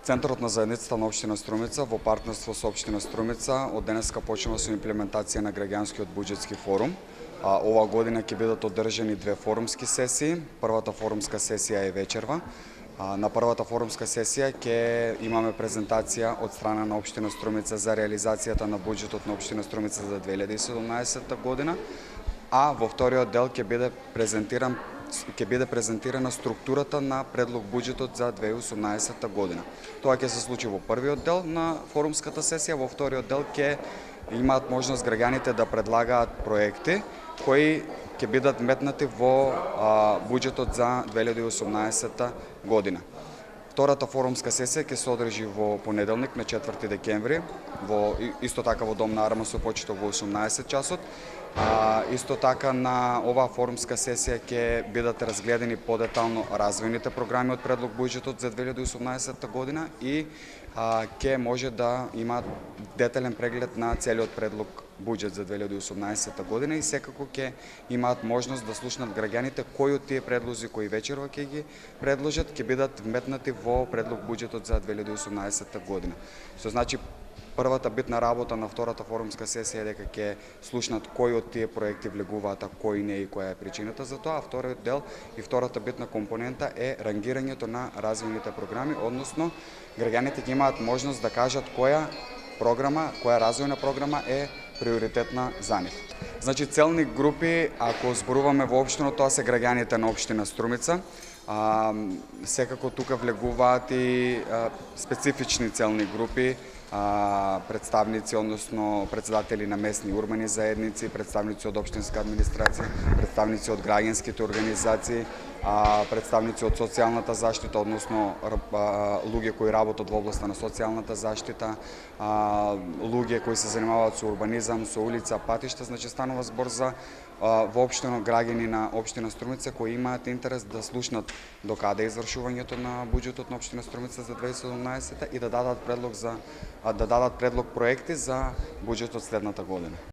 Центарот на заедницата на општина Струмица во партнерство со општина Струмица од денеска почнува со имплементација на граѓанскиот буџетски форум. Оваа година ќе бидат одржани две форумски сесии. Првата форумска сесија е вечерва. На првата форумска сесија ќе имаме презентација од страна на општина Струмица за реализацијата на буџетот на општина Струмица за 2017 година, а во вториот дел ќе биде презентирана структурата на предлог буџетот за 2018 година. Тоа ќе се случи во првиот дел на форумската сесија, во вториот дел ќе имаат можност граѓаните да предлагаат проекти кои ќе бидат метнати во буџетот за 2018 година. Втората форумска сесија ќе се одржи во понеделник на 4 декември, исто така во Дом на Арма со почеток во 18 часот. Исто така на оваа форумска сесија ќе бидат разгледани подетално развојните програми од предлог буџетот за 2018 година и ќе може да има детален преглед на целиот предлог буџет за 2018 година и секако ќе имаат можност да слушнат граѓаните кои од тие предлози кои вечерва ќе ги предложат ќе бидат вметнати во предлог буџетот за 2018 година. Што значи првата битна работа на втората форумска сесија е дека ќе слушнат кои од тие проекти влегуваат, а кои не и која е причината за тоа, а вториот дел и втората битна компонента е рангирањето на развојните програми, односно граѓаните ќе имаат можност да кажат која развојна програма е приоритетна за нив. Значи целни групи, ако зборуваме воопштено, тоа се граѓаните на општина Струмица. Секако тука влегуваат и специфични целни групи, представници, односно председатели на местни урбани заедници, представници од општинска администрација, представници од граѓанските организации, представници од социјалната заштита, односно луѓе кои работат во областа на социјалната заштита, луѓе кои се занимаваат со урбанизам, со улица, патишта, значи станува збор за воопштено граѓани на општина Струмица кои имаат интерес да слушнат докаде е извршувањето на буџетот на општина Струмица за 2017 и да дадат предлог проекти за буџетот следната година.